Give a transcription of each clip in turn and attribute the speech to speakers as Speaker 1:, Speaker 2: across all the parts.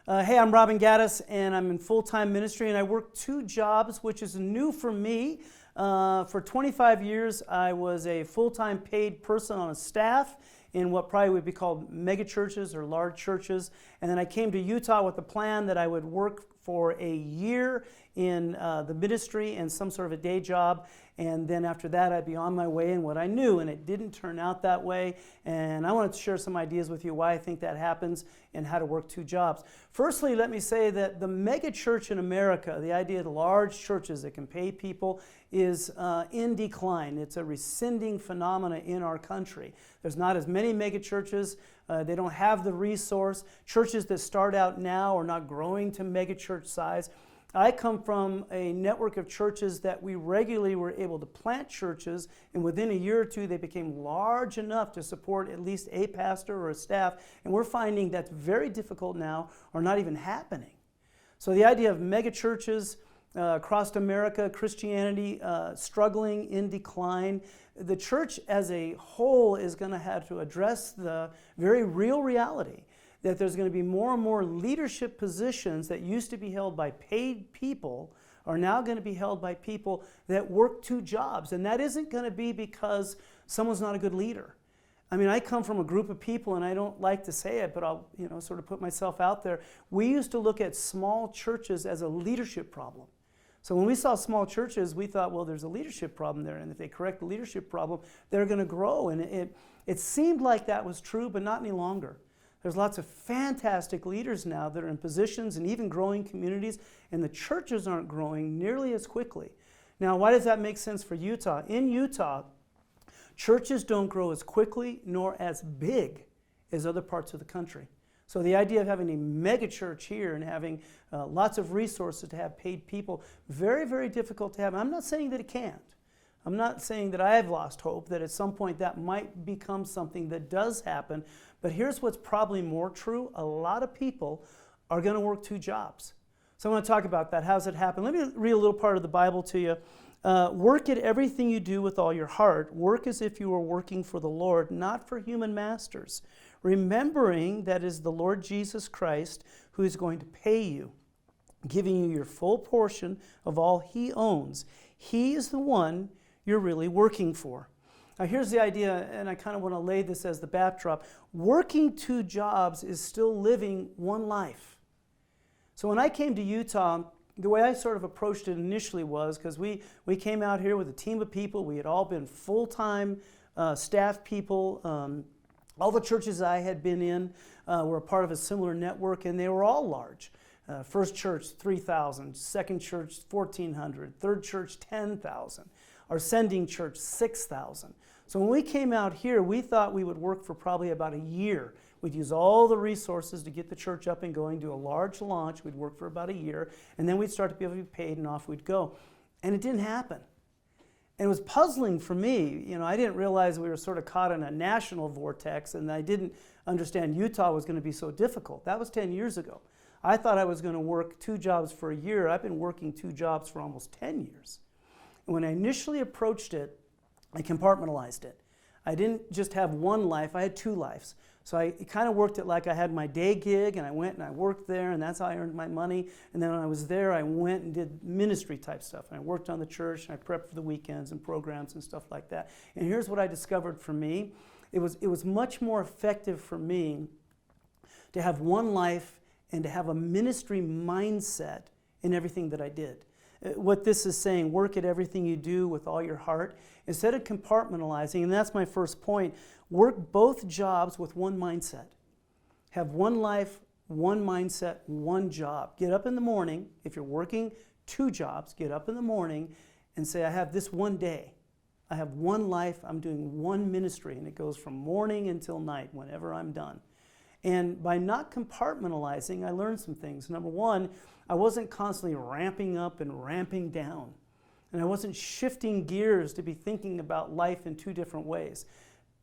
Speaker 1: Hey, I'm Robin Gattis, and I'm in full-time ministry, and I work 2 jobs, which is new for me. For 25 years, I was a full-time paid person on a staff in what probably would be called mega churches or large churches. And then I came to Utah with a plan that I would work for a year in the ministry and some sort of a day job. And then after that, I'd be on my way in what I knew. And it didn't turn out that way. And I wanted to share some ideas with you why I think that happens and how to work 2 jobs. Firstly, let me say that the mega church in America, the idea of large churches that can pay people, is in decline. It's a rescinding phenomena in our country. There's not as many mega churches. They don't have the resource. Churches that start out now are not growing to mega church size. I come from a network of churches that we regularly were able to plant churches, and within a year or 2 they became large enough to support at least a pastor or a staff, and we're finding that's very difficult now or not even happening. So the idea of mega churches across America, Christianity struggling, in decline, the church as a whole is going to have to address the very real reality that there's going to be more and more leadership positions that used to be held by paid people are now going to be held by people that work 2 jobs. And that isn't going to be because someone's not a good leader. I mean, I come from a group of people, and I don't like to say it, but I'll sort of put myself out there. We used to look at small churches as a leadership problem. So when we saw small churches, we thought, well, there's a leadership problem there, and if they correct the leadership problem, they're going to grow. And it seemed like that was true, but not any longer. There's lots of fantastic leaders now that are in positions and even growing communities, and the churches aren't growing nearly as quickly. Now, why does that make sense for Utah? In Utah, churches don't grow as quickly nor as big as other parts of the country. So the idea of having a mega church here and having lots of resources to have paid people, very, very difficult to have. I'm not saying that it can't. I'm not saying that I have lost hope, that at some point that might become something that does happen. But here's what's probably more true. A lot of people are going to work 2 jobs. So I want to talk about that. How does it happen? Let me read a little part of the Bible to you. Work at everything you do with all your heart. Work as if you were working for the Lord, not for human masters. Remembering that it is the Lord Jesus Christ who is going to pay you, giving you your full portion of all He owns. He is the one you're really working for. Now here's the idea, and I kind of want to lay this as the backdrop. Working 2 jobs is still living 1 life. So when I came to Utah, the way I sort of approached it initially was, because we came out here with a team of people. We had all been full-time staff people. All the churches I had been in were a part of a similar network, and they were all large. First church, 3,000. Second church, 1,400. Third church, 10,000. Our sending church, 6,000. So when we came out here, we thought we would work for probably about a year. We'd use all the resources to get the church up and going, do a large launch. We'd work for about a year, and then we'd start to be able to be paid, and off we'd go. And it didn't happen. And it was puzzling for me. I didn't realize we were sort of caught in a national vortex, and I didn't understand Utah was going to be so difficult. That was 10 years ago. I thought I was going to work 2 jobs for a year. I've been working 2 jobs for almost 10 years. And when I initially approached it, I compartmentalized it. I didn't just have 1 life, I had 2 lives. So I kind of worked it like I had my day gig, and I went and I worked there, and that's how I earned my money. And then when I was there, I went and did ministry type stuff. And I worked on the church, and I prepped for the weekends and programs and stuff like that. And here's what I discovered for me. It was much more effective for me to have 1 life and to have a ministry mindset in everything that I did. What this is saying, work at everything you do with all your heart. Instead of compartmentalizing, and that's my first point, work both jobs with 1 mindset. Have 1 life, 1 mindset, 1 job. Get up in the morning. If you're working 2 jobs, get up in the morning and say, I have this 1 day. I have 1 life. I'm doing 1 ministry, and it goes from morning until night, whenever I'm done. And by not compartmentalizing, I learned some things. Number 1, I wasn't constantly ramping up and ramping down. And I wasn't shifting gears to be thinking about life in 2 different ways.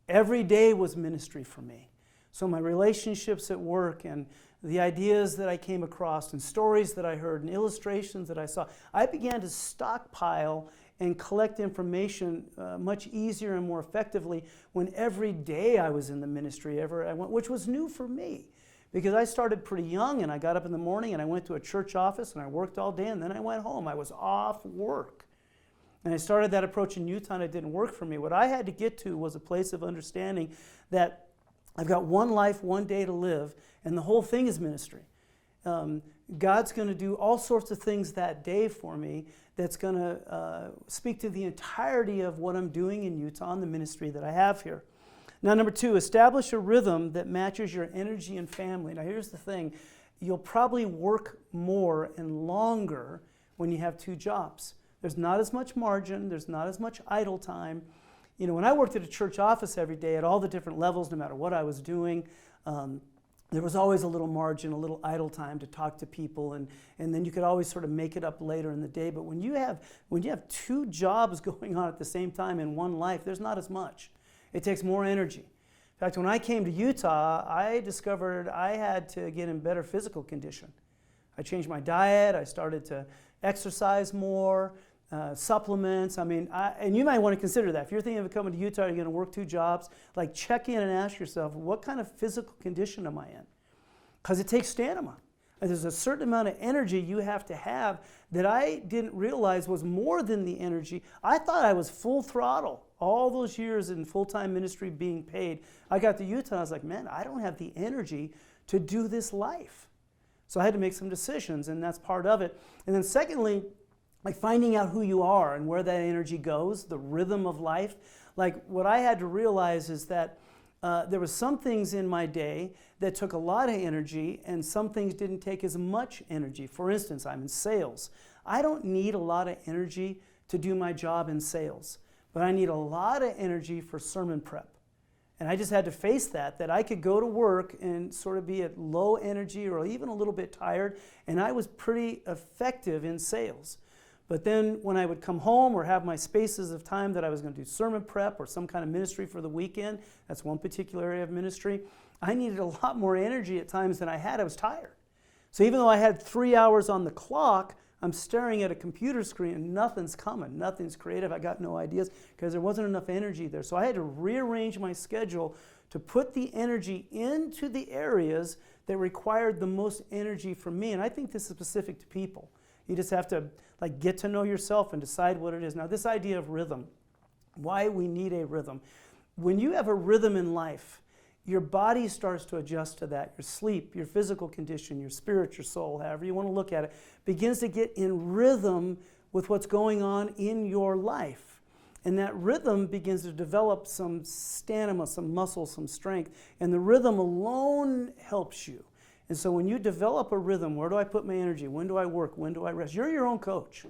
Speaker 1: Every day was ministry for me. So my relationships at work and the ideas that I came across and stories that I heard and illustrations that I saw, I began to stockpile and collect information much easier and more effectively when every day I was in the ministry, which was new for me. Because I started pretty young, and I got up in the morning and I went to a church office and I worked all day, and then I went home. I was off work. And I started that approach in Utah, and it didn't work for me. What I had to get to was a place of understanding that I've got one life, one day to live, and the whole thing is ministry. God's going to do all sorts of things that day for me that's going to speak to the entirety of what I'm doing in Utah and the ministry that I have here. Now, number 2, establish a rhythm that matches your energy and family. Now, here's the thing. You'll probably work more and longer when you have 2 jobs. There's not as much margin. There's not as much idle time. You know, when I worked at a church office every day at all the different levels, no matter what I was doing, there was always a little margin, a little idle time to talk to people, and then you could always sort of make it up later in the day. But when you have 2 jobs going on at the same time in one life, there's not as much. It takes more energy. In fact, when I came to Utah, I discovered I had to get in better physical condition. I changed my diet. I started to exercise more, supplements. I mean, and you might want to consider that. If you're thinking of coming to Utah, you're going to work 2 jobs, like check in and ask yourself, what kind of physical condition am I in? Because it takes stamina. And there's a certain amount of energy you have to have that I didn't realize was more than the energy. I thought I was full throttle. All those years in full-time ministry being paid, I got to Utah and I was like, man, I don't have the energy to do this life. So I had to make some decisions, and that's part of it. And then secondly, like finding out who you are and where that energy goes, the rhythm of life. Like what I had to realize is that there were some things in my day that took a lot of energy, and some things didn't take as much energy. For instance, I'm in sales. I don't need a lot of energy to do my job in sales, but I need a lot of energy for sermon prep. And I just had to face that I could go to work and sort of be at low energy or even a little bit tired, and I was pretty effective in sales. But then when I would come home or have my spaces of time that I was going to do sermon prep or some kind of ministry for the weekend, that's one particular area of ministry, I needed a lot more energy at times than I had. I was tired. So even though I had 3 hours on the clock, I'm staring at a computer screen and nothing's coming, nothing's creative, I got no ideas because there wasn't enough energy there. So I had to rearrange my schedule to put the energy into the areas that required the most energy from me. And I think this is specific to people. You just have to get to know yourself and decide what it is. Now, this idea of rhythm, why we need a rhythm. When you have a rhythm in life, your body starts to adjust to that. Your sleep, your physical condition, your spirit, your soul, however you want to look at it, begins to get in rhythm with what's going on in your life. And that rhythm begins to develop some stamina, some muscle, some strength. And the rhythm alone helps you. And so when you develop a rhythm, where do I put my energy? When do I work? When do I rest? You're your own coach.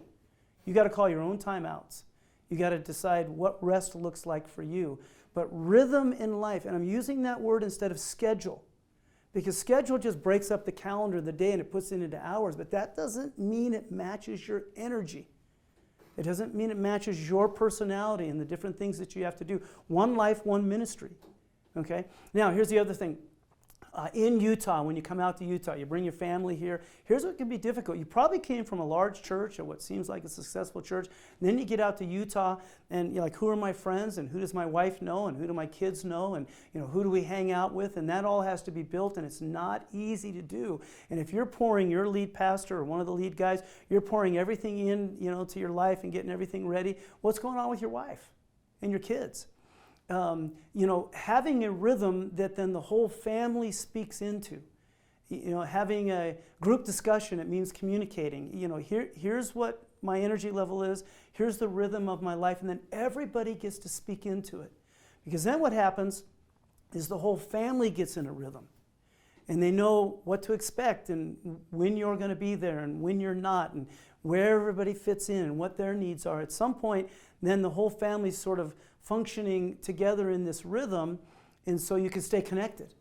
Speaker 1: You got to call your own timeouts. You got to decide what rest looks like for you. But rhythm in life, and I'm using that word instead of schedule, because schedule just breaks up the calendar of the day and it puts it into hours, but that doesn't mean it matches your energy. It doesn't mean it matches your personality and the different things that you have to do. One life, one ministry. Okay? Now, here's the other thing. In Utah, when you come out to Utah, you bring your family here. Here's what can be difficult. You probably came from a large church or what seems like a successful church. And then you get out to Utah and you're like, who are my friends and who does my wife know and who do my kids know and who do we hang out with? And that all has to be built, and it's not easy to do. And if you're pouring your lead pastor or one of the lead guys, you're pouring everything in, to your life and getting everything ready. What's going on with your wife and your kids? Having a rhythm that then the whole family speaks into. Having a group discussion, it means communicating. Here's what my energy level is. Here's the rhythm of my life. And then everybody gets to speak into it. Because then what happens is the whole family gets in a rhythm. And they know what to expect and when you're going to be there and when you're not and where everybody fits in and what their needs are. At some point, then the whole family's sort of functioning together in this rhythm, and so you can stay connected.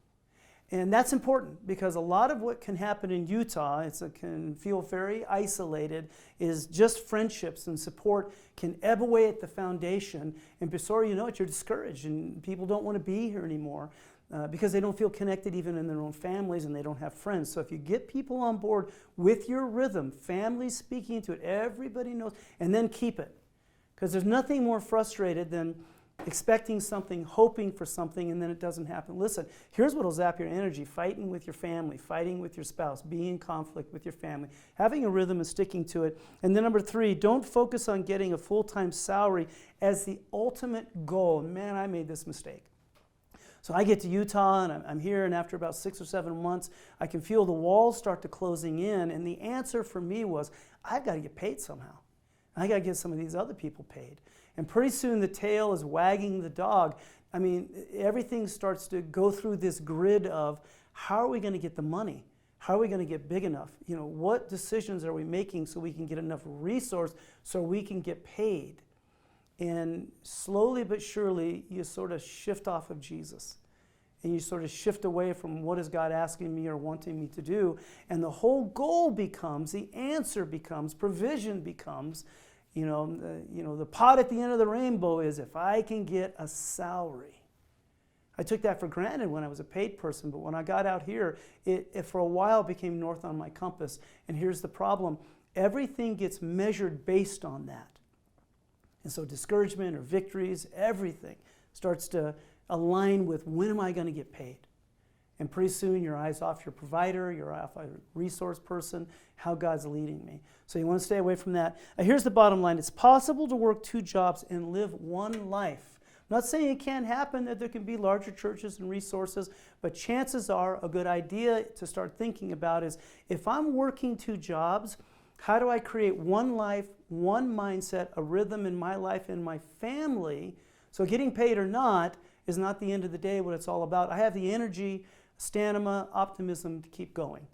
Speaker 1: And that's important because a lot of what can happen in Utah, can feel very isolated, is just friendships and support can ebb away at the foundation, and before you know it, you're discouraged and people don't want to be here anymore because they don't feel connected even in their own families and they don't have friends. So if you get people on board with your rhythm, families speaking into it, everybody knows, and then keep it. Because there's nothing more frustrated than expecting something, hoping for something, and then it doesn't happen. Listen, here's what will zap your energy: fighting with your family, fighting with your spouse, being in conflict with your family, having a rhythm and sticking to it. And then number 3, don't focus on getting a full-time salary as the ultimate goal. Man, I made this mistake. So I get to Utah, and I'm here, and after about 6 or 7 months, I can feel the walls start to closing in, and the answer for me was, I've got to get paid somehow. I got to get some of these other people paid. And pretty soon the tail is wagging the dog. I mean, everything starts to go through this grid of, how are we going to get the money? How are we going to get big enough? You know, what decisions are we making so we can get enough resource so we can get paid? And slowly but surely, you sort of shift off of Jesus. And you sort of shift away from what is God asking me or wanting me to do. And the whole goal becomes, the answer becomes, provision becomes, the pot at the end of the rainbow is, if I can get a salary. I took that for granted when I was a paid person, but when I got out here, it for a while became north on my compass. And here's the problem: everything gets measured based on that. And so discouragement or victories, everything starts to align with, when am I going to get paid? And pretty soon your eyes off your provider, you're off a resource person, how God's leading me. So you want to stay away from that. Here's the bottom line: it's possible to work 2 jobs and live one life. I'm not saying it can't happen, that there can be larger churches and resources, but chances are a good idea to start thinking about is, if I'm working 2 jobs, how do I create one life, one mindset, a rhythm in my life and my family? So getting paid or not is not the end of the day what it's all about. I have the energy, stamina, optimism to keep going.